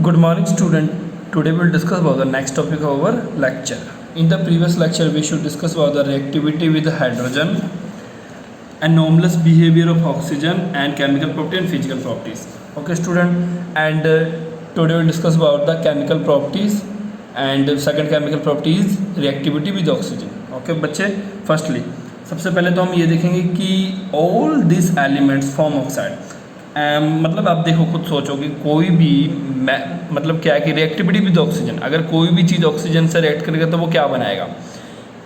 Good morning, student. Today we'll discuss about the next topic of our lecture. In the previous lecture, we should discuss about the reactivity with hydrogen, anomalous behavior of oxygen, and chemical property and physical properties. Okay, student. And today we'll discuss about the chemical properties, and the second chemical property is reactivity with oxygen. Okay, बच्चे. Firstly, सबसे पहले तो हम ये देखेंगे कि all these elements form oxide. मतलब आप देखो खुद सोचो कि कोई भी मतलब क्या है कि रिएक्टिविटी विद ऑक्सीजन, अगर कोई भी चीज़ ऑक्सीजन से रिएक्ट करेगा तो वो क्या बनाएगा।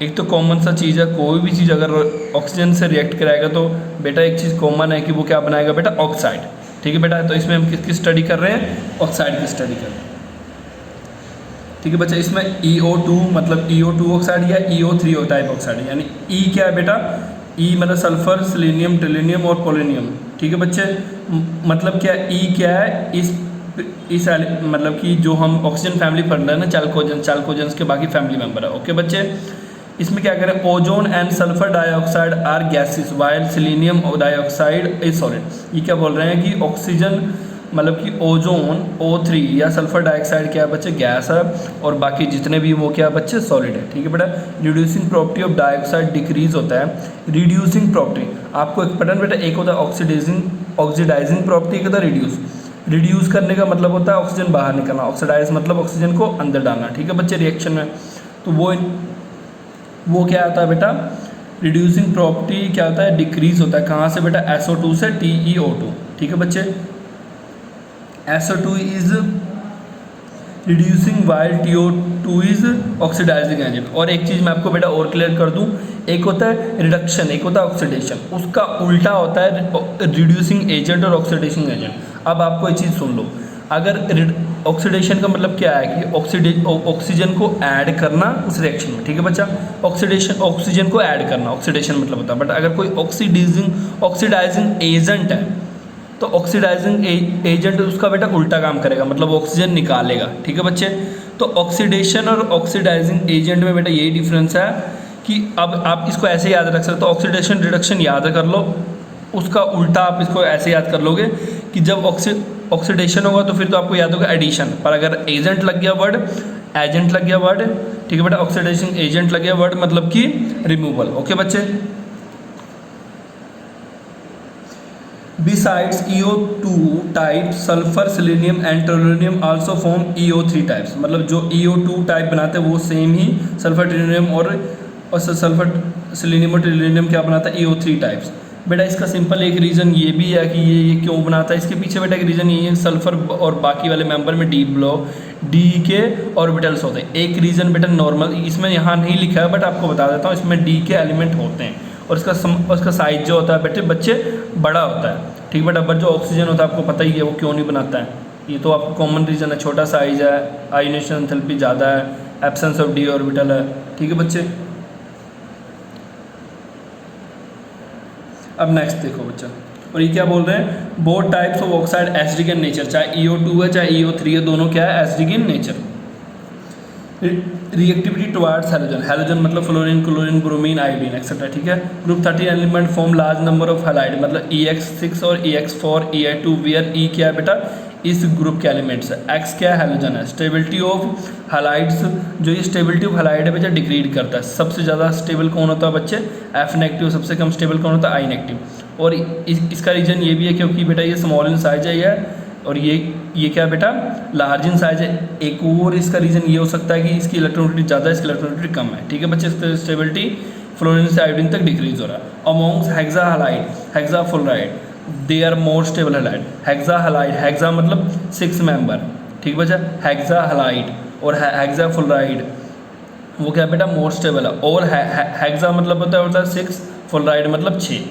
एक तो कॉमन सा चीज़ है, कोई भी चीज़ अगर ऑक्सीजन से रिएक्ट कराएगा तो बेटा एक चीज़ कॉमन है कि वो क्या बनाएगा बेटा, ऑक्साइड। ठीक है बेटा, तो इसमें हम किसकी स्टडी कर रहे हैं, ऑक्साइड की स्टडी कर रहे हैं। ठीक है बच्चा, इसमें EO2 मतलब EO2 ऑक्साइड या EO3 टाइप ऑक्साइड, यानी E क्या है बेटा, E मतलब सल्फर, सेलेनियम, टेलेनियम और पोलोनियम। ठीक है बच्चे, मतलब क्या E क्या है, इस मतलब कि जो हम ऑक्सीजन फैमिली पढ़ रहे हैं ना, चाल्कोजेंस के बाकी फैमिली मेंबर है। ओके बच्चे, इसमें क्या करें, ozone and sulphur dioxide are gases while selenium dioxide is solid. ये क्या बोल रहे हैं कि ऑक्सीजन मतलब कि ओजोन O3 या सल्फर डाइऑक्साइड क्या है बच्चे, गैस है, और बाकी जितने भी वो क्या है बच्चे, सॉलिड है। ठीक है बेटा, reducing property of dioxide decrease होता है। रिड्यूसिंग प्रॉपर्टी आपको एक पता है बेटा, एक होता है ऑक्सीडाइजिंग प्रॉपर्टी, एक होता है रिड्यूस करने का मतलब होता है ऑक्सीजन बाहर निकलना, ऑक्सीडाइज मतलब ऑक्सीजन को अंदर डालना। ठीक है बच्चे, रिएक्शन में तो वो क्या आता है बेटा, रिड्यूसिंग प्रॉपर्टी क्या होता है, डिक्रीज होता है। कहाँ से बेटा, SO2 से TeO2। ठीक है बच्चे, SO2 is reducing while TO2 is oxidizing agent। और एक चीज़ मैं आपको बेटा और क्लियर कर दूं, एक होता है रिडक्शन, एक होता है ऑक्सीडेशन, उसका उल्टा होता है रिड्यूसिंग एजेंट और ऑक्सीडेशन एजेंट। अब आपको ये चीज़ सुन लो, अगर ऑक्सीडेशन का मतलब क्या है कि ऑक्सीजन को ऐड करना उस रिएक्शन में। ठीक है बच्चा, ऑक्सीजन को ऐड करना ऑक्सीडेशन मतलब होता है। बट अगर कोई ऑक्सीडाइजिंग एजेंट है तो ऑक्सीडाइजिंग एजेंट उसका बेटा उल्टा काम करेगा, मतलब ऑक्सीजन निकालेगा। ठीक है बच्चे, तो ऑक्सीडेशन और ऑक्सीडाइजिंग एजेंट में बेटा यही डिफरेंस है कि अब आप इसको ऐसे याद रख सकते हो, ऑक्सीडेशन रिडक्शन याद कर लो, उसका उल्टा आप इसको ऐसे याद कर लोगे कि जब ऑक्सीडेशन होगा तो फिर तो आपको याद होगा एडिशन, पर अगर एजेंट लग गया वर्ड, एजेंट लग गया वर्ड, ठीक है बेटा, ऑक्सीडेशन एजेंट लग गया वर्ड मतलब कि रिमूवल। ओके बच्चे, Besides EO2 type, sulfur, selenium and tellurium also form EO3 types। मतलब जो EO2 टाइप बनाते हैं वो सेम ही सल्फर, टेलुरियम और सल्फर, सेलेनियम और टेलुरियम क्या बनाता है, EO3 टाइप्स। बेटा इसका सिंपल एक रीज़न ये भी है कि ये क्यों बनाता है, इसके पीछे बेटा एक रीज़न ये है, सल्फर और बाकी वाले मेंबर में डी के ऑर्बिटल्स होते हैं। एक रीज़न बेटा नॉर्मल, इसमें यहाँ नहीं लिखा है बट आपको बता देता हूँ, इसमें डी के एलिमेंट होते हैं और उसका साइज जो होता है बच्चे बड़ा होता है। ठीक बेटा, बट जो ऑक्सीजन होता है आपको पता ही है वो क्यों नहीं बनाता है, ये तो आपको कॉमन रीज़न है, छोटा साइज है, आयोनेशन एंथैल्पी ज़्यादा है, एब्सेंस ऑफ डी ऑर्बिटल है। ठीक है बच्चे, अब नेक्स्ट देखो बच्चा, और ये क्या बोल रहे हैं, both types of oxide acidic in nature, चाहे EO2 है चाहे EO3 है, दोनों क्या है, acidic in nature. Reactivity towards halogen मतलब fluorine, chlorine, bromine, iodine etcetera. ठीक है, group 30 element form large number of halide, मतलब EX6 और EX4, EI2 वेयर E क्या है बेटा, इस ग्रुप के एलिमेंट्स है, X क्या है, हैलोजन है। स्टेबिलिटी ऑफ हैलाइड्स, जो ये स्टेबिलिटी ऑफ हैलाइड है बेटा डिक्रीड करता है। सबसे ज़्यादा स्टेबल कौन होता है बच्चे, F नेगेटिव, सबसे कम स्टेबल कौन होता है, I नेगेटिव। और इसका रीज़न ये भी है क्योंकि बेटा ये स्मॉल इन साइज है ये, और ये क्या बेटा लार्ज इन साइज है। एक और इसका रीज़न ये हो सकता है कि इसकी इलेक्ट्रॉनिटी ज़्यादा है, इसकी इलेक्ट्रॉनिटी कम है। ठीक है बच्चे, स्टेबिलिटी फ्लोरीन से आयोडीन तक डिक्रीज हो रहा है। Amongst hexahalide, hexafluoride, they are more stable halide. Hexahalide, hexa मतलब 6 मेंबर, ठीक बच्चा, हेक्सा हैलाइड और हेक्सा फ्लोराइड वो क्या बेटा मोर स्टेबल है। और हेक्सा मतलब होता है 6, फ्लोराइड मतलब 6,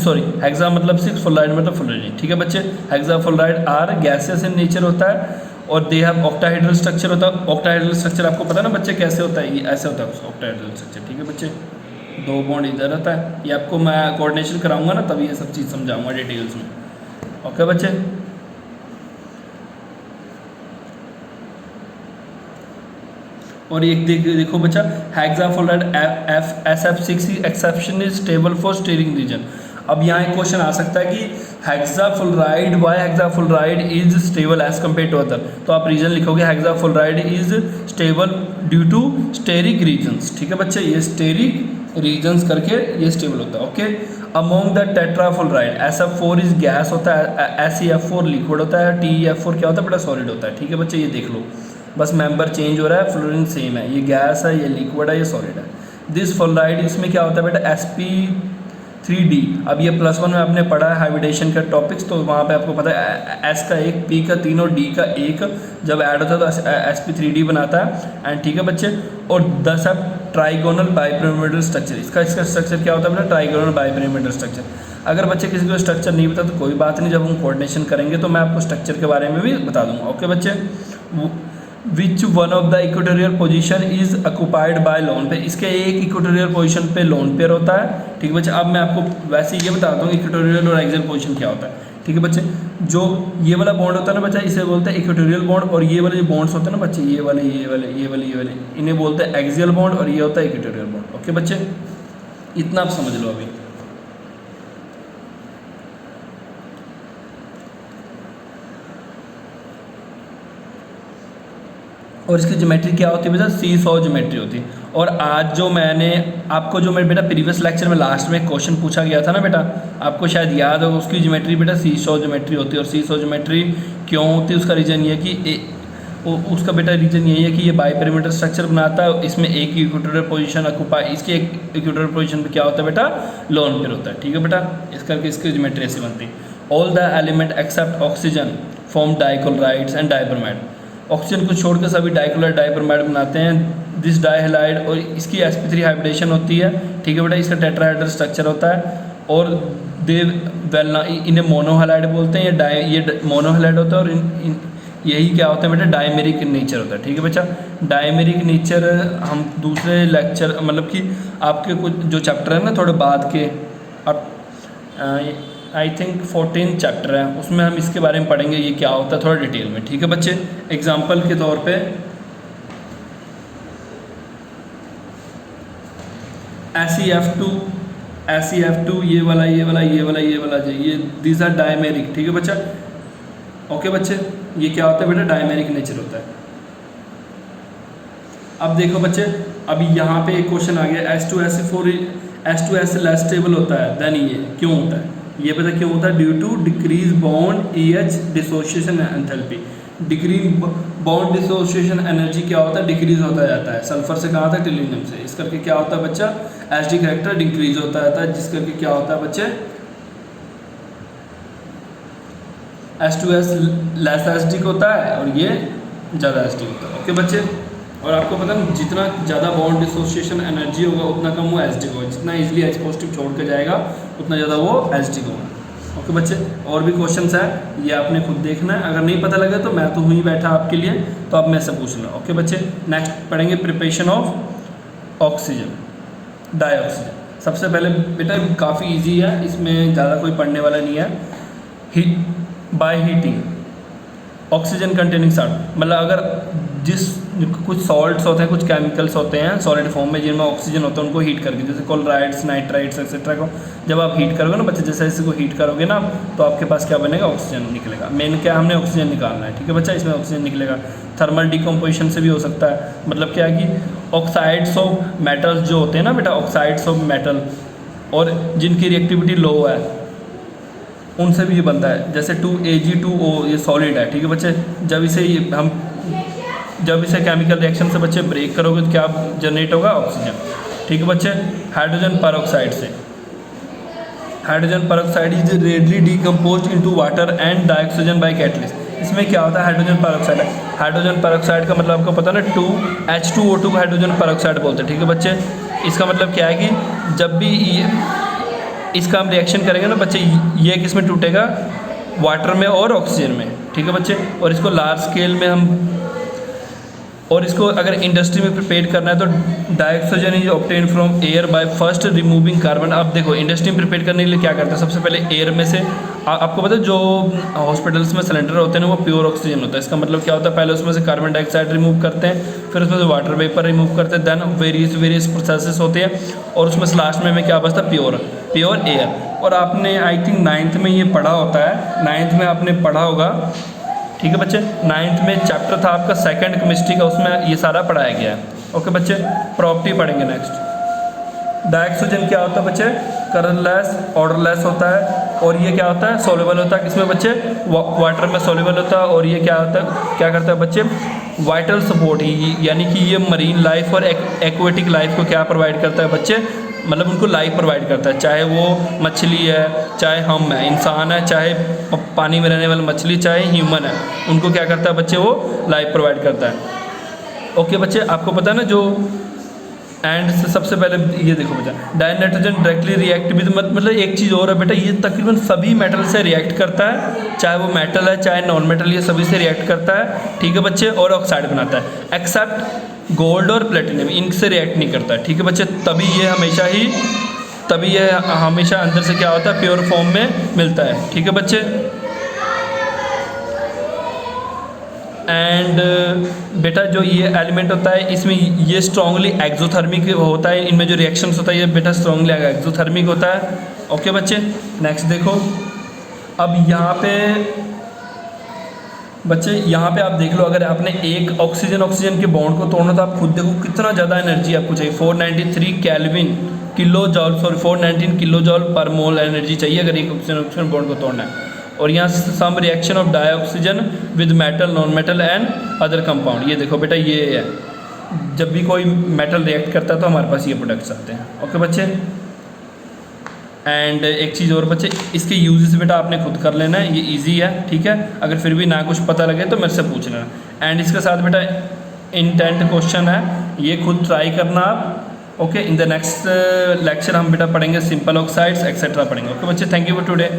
सॉरी हेक्सा मतलब 6, फ्लोराइड मतलब फ्लोरीन। ठीक है बच्चे, hexafluoride are gases in nature होता है और दे हैव ऑक्टाहेड्रल स्ट्रक्चर होता है। ऑक्टाहेड्रल स्ट्रक्चर आपको पता है ना बच्चे कैसे होता है, ये ऐसे होता है ऑक्टाहेड्रल स्ट्रक्चर। ठीक है बच्चे, 2 बॉन्ड इधर रहता है, ये आपको मैं कोऑर्डिनेशन कराऊंगा ना तभी ये सब चीज़ समझाऊंगा डिटेल्स में। ओके बच्चे, और एक देखो बच्चा, hexa fluoride SF6 exception is stable for steric reason. अब यहाँ एक क्वेश्चन आ सकता है कि hexafluoride, why hexafluoride is stable as compare to other, तो आप रीजन लिखोगे hexafluoride is stable due to steric reasons. ठीक है बच्चे, ये स्टेरिक रीजन्स करके ये स्टेबल होता है। Okay, among the tetrafluoride SF4 is gas होता है, SeF4 लिक्विड होता है, TeF4 क्या होता है बेटा, सॉलिड होता है। ठीक है बच्चे, ये देख लो, बस मेंबर चेंज हो रहा है, फ्लोरीन सेम है, ये गैस है, ये लिक्विड है, ये सॉलिड है। दिस फुलराइड, इसमें क्या होता है बेटा, sp3d। अब ये +1 में आपने पढ़ा है हाइब्रिडेशन का टॉपिक्स, तो वहाँ पे आपको पता है S का 1, P का 3 और D का 1 जब ऐड होता है तो sp3d बनाता है। एंड ठीक है बच्चे, और 10 है ट्राइगोनल बाइपिरामिडल स्ट्रक्चर। इसका स्ट्रक्चर क्या होता है बेटा, ट्राइगोनल बाइपिरामिडल स्ट्रक्चर। अगर बच्चे किसी को स्ट्रक्चर नहीं पता तो कोई बात नहीं, जब हम कोऑर्डिनेशन करेंगे तो मैं आपको स्ट्रक्चर के बारे में भी बता दूंगा। ओके बच्चे, which one of the equatorial position is occupied by lone pair, इसके एक इक्वेटोरियल पोजीशन पे लोन पेयर होता है। ठीक है बच्चे, अब मैं आपको वैसे ये बताता हूँ इक्वेटोरियल और एक्सियल पोजीशन क्या होता है। ठीक है बच्चे, जो ये वाला बॉन्ड होता है ना बच्चा, इसे बोलते हैं इक्वेटोरियल बॉन्ड, और ये वाले जो बॉन्ड्स होते हैं ना बच्चे, ये वाले इन्हें बोलते हैं एक्सियल बॉन्ड, और ये होता है इक्वेटोरियल बॉन्ड। ओके बच्चे, इतना आप समझ लो अभी। और इसकी ज्योमेट्री क्या होती है बेटा, सीसॉ ज्योमेट्री होती है। और आज जो मैंने आपको जो मेरे बेटा प्रीवियस लेक्चर में लास्ट में क्वेश्चन पूछा गया था ना बेटा, आपको शायद याद होगा, उसकी ज्योमेट्री बेटा सीसॉ ज्योमेट्री होती है। और सीसॉ ज्योमेट्री क्यों होती है, उसका रीज़न ये है कि उसका बेटा रीज़न यही है कि ये बाइपिरामिडल स्ट्रक्चर बनाता है, इसमें एक इक्वेटोरियल पोजीशन ऑक्युपाई, इसके एक इक्वेटोरियल पोजीशन पे क्या होता है बेटा, लोन पेयर होता है। ठीक है बेटा, इस करके इसकी ज्योमेट्री ऐसी बनती है। All the element except oxygen form dichlorides and dibromide, oxygen को छोड़कर सभी डाइक्लोराइड डाइब्रोमाइड बनाते हैं। दिस डाइहैलाइड, और इसकी sp3 हाइब्रिडेशन होती है। ठीक है बेटा, इसका टेट्राहेड्रल स्ट्रक्चर होता है। और दे वेलना, इन्हें मोनोहैलाइड बोलते हैं, ये मोनोहैलाइड होता है। और यही क्या होता है बेटा, डायमेरिक नेचर होता है। ठीक है बच्चा, डायमेरिक नेचर हम दूसरे लेक्चर मतलब कि आपके कुछ जो चैप्टर है ना थोड़े बाद के, अब आई थिंक 14 चैप्टर है, उसमें हम इसके बारे में पढ़ेंगे ये क्या होता है थोड़ा डिटेल में। ठीक है बच्चे, एग्जाम्पल के तौर पे SeF2 ये वाला ये दीज आर डायमेरिक। ठीक है बच्चा, ओके बच्चे, ये क्या होता है बेटा, डायमेरिक नेचर होता है। अब देखो बच्चे, अभी यहाँ पे एक क्वेश्चन आ गया, H2S लेस स्टेबल होता है देन ये क्यों होता है, ये पता क्यों होता है, due to decrease bond EH dissociation enthalpy. Decrease bond dissociation energy क्या होता है, डिक्रीज होता जाता है। सल्फर से कहाँ था, टिलिनियम से, इस करके क्या होता है बच्चा, Sd कैरेक्टर डिक्रीज होता जाता है, जिस करके क्या होता है बच्चे, H2S लेस एसिडिक होता है और ये ज़्यादा एसिडिक होता है। ओके बच्चे, और आपको पता है जितना ज़्यादा बॉन्ड डिसोसिएशन एनर्जी होगा उतना कम वो एसिडिक होगा, जितना इजीली H पॉजिटिव छोड़ के जाएगा उतना ज़्यादा वो एसिडिक होगा। ओके बच्चे, और भी क्वेश्चंस है, ये आपने खुद देखना है, अगर नहीं पता लगे तो मैं तो हूँ ही बैठा आपके लिए, तो आप मेरे से पूछ लो। ओके बच्चे, नेक्स्ट पढ़ेंगे प्रिपरेशन ऑफ ऑक्सीजन, डाइऑक्सीजन। सबसे पहले बेटा काफ़ी ईजी है, इसमें ज़्यादा कोई पढ़ने वाला नहीं है। By heating oxygen containing salt, मतलब अगर जिस कुछ सॉल्ट्स होते हैं, कुछ केमिकल्स होते हैं सॉलिड फॉर्म में जिनमें ऑक्सीजन होता है, उनको हीट करके, जैसे क्लोराइड्स, नाइट्राइड्स एक्सेट्रा को जब आप हीट करोगे ना बच्चे, जैसे इसको हीट करोगे ना तो आपके पास क्या बनेगा, ऑक्सीजन निकलेगा। मेन क्या, हमने ऑक्सीजन निकालना है। ठीक है बच्चा, इसमें ऑक्सीजन निकलेगा। थर्मल डिकम्पोजिशन से भी हो सकता है, मतलब क्या है कि ऑक्साइड्स ऑफ मेटल्स जो होते हैं ना बेटा, ऑक्साइड्स ऑफ मेटल और जिनकी रिएक्टिविटी लो है उनसे भी ये बनता है। जैसे 2Ag2O ये सॉलिड है। ठीक है बच्चे, जब इसे केमिकल रिएक्शन से बच्चे ब्रेक करोगे तो क्या जनरेट होगा, ऑक्सीजन। ठीक है बच्चे, हाइड्रोजन परऑक्साइड से, hydrogen peroxide is readily decomposed into water and dioxygen by catalyst. इसमें क्या होता है, हाइड्रोजन परऑक्साइड है। हाइड्रोजन परऑक्साइड का मतलब आपको पता ना, 2H2O2 को हाइड्रोजन परऑक्साइड बोलते हैं। ठीक है बच्चे, इसका मतलब क्या है कि जब भी इसका हम रिएक्शन करेंगे ना बच्चे, ये किस में टूटेगा, वाटर में और ऑक्सीजन में। ठीक है बच्चे, और इसको लार्ज स्केल में हम, और इसको अगर इंडस्ट्री में प्रिपेयर करना है तो dioxygen is obtain from air by first removing carbon. अब देखो इंडस्ट्री में प्रिपेयर करने के लिए क्या करते हैं, सबसे पहले एयर में से आपको पता है जो हॉस्पिटल्स में सिलेंडर होते हैं ना वो प्योर ऑक्सीजन होता है। इसका मतलब क्या होता है, पहले उसमें से कार्बन डाइऑक्साइड रिमूव करते हैं, फिर उसमें से वाटर वेपर रिमूव करते हैं, देन वेरियस प्रोसेसेस होते हैं और उसमें से लास्ट में क्या बचता है, प्योर एयर। और आपने आई थिंक 9th में ये पढ़ा होता है, 9th में आपने पढ़ा होगा, ठीक है बच्चे। 9th में चैप्टर था आपका सेकंड केमिस्ट्री का, उसमें ये सारा पढ़ाया गया है। ओके बच्चे, प्रॉपर्टी पढ़ेंगे नेक्स्ट। डायऑक्सीजन क्या होता है बच्चे? कलरलेस, ऑर्डरलेस होता है। और ये क्या होता है? सॉल्युबल होता है। किसमें बच्चे? वाटर में सॉल्युबल होता है। और ये क्या होता है, क्या करता है बच्चे? वाइटल सपोर्ट, यानी कि ये मरीन लाइफ और एक्वेटिक लाइफ को क्या प्रोवाइड करता है बच्चे? मतलब उनको लाइफ प्रोवाइड करता है, चाहे वो मछली है, चाहे हम है, इंसान है, चाहे पानी में रहने वाली मछली, चाहे ह्यूमन है, उनको क्या करता है बच्चे? वो लाइफ प्रोवाइड करता है। ओके बच्चे, आपको पता है ना जो एंड से सबसे पहले ये देखो बेटा, डाइनाइट्रोजन डायरेक्टली रिएक्ट विद, मतलब एक चीज़ और है बेटा, ये तकरीबन सभी मेटल से रिएक्ट करता है, चाहे वो मेटल है चाहे नॉन मेटल, ये सभी से रिएक्ट करता है, ठीक है बच्चे, और ऑक्साइड बनाता है। एक्सेप्ट गोल्ड और प्लेटिनम, इनसे रिएक्ट नहीं करता है, ठीक है बच्चे। तभी ये हमेशा अंदर से क्या होता है? प्योर फॉर्म में मिलता है, ठीक है बच्चे। एंड बेटा जो ये एलिमेंट होता है, इसमें ये स्ट्रांगली एक्सोथर्मिक होता है, इनमें जो रिएक्शंस होता है ये बेटा स्ट्रांगली एक्सोथर्मिक होता है। ओके बच्चे, नेक्स्ट देखो। अब यहाँ पे बच्चे, यहाँ पे आप देख लो, अगर आपने एक ऑक्सीजन के बॉन्ड को तोड़ना तो आप खुद देखो कितना ज़्यादा एनर्जी आपको चाहिए। 493 केल्विन किलो जॉल, सॉरी 419 किलो जॉल पर मोल एनर्जी चाहिए अगर एक ऑक्सीजन बॉन्ड को तोड़ना है। और यहाँ some reaction of dioxygen with metal, non metal and other compound, ये देखो बेटा ये है, जब भी कोई मेटल रिएक्ट करता है तो हमारे पास ये प्रोडक्ट्स आते हैं। ओके बच्चे, एंड एक चीज़ और बच्चे, इसके यूजेस बेटा आपने खुद कर लेना है, ये इजी है, ठीक है। अगर फिर भी ना कुछ पता लगे तो मेरे से पूछ लेना। एंड इसके साथ बेटा इंटेंट क्वेश्चन है, ये खुद ट्राई करना आप। Okay, in the next lecture हम बेटा पढ़ेंगे सिंपल ऑक्साइड्स एक्सेट्रा पढ़ेंगे। ओके बच्चे, थैंक यू फॉर टुडे।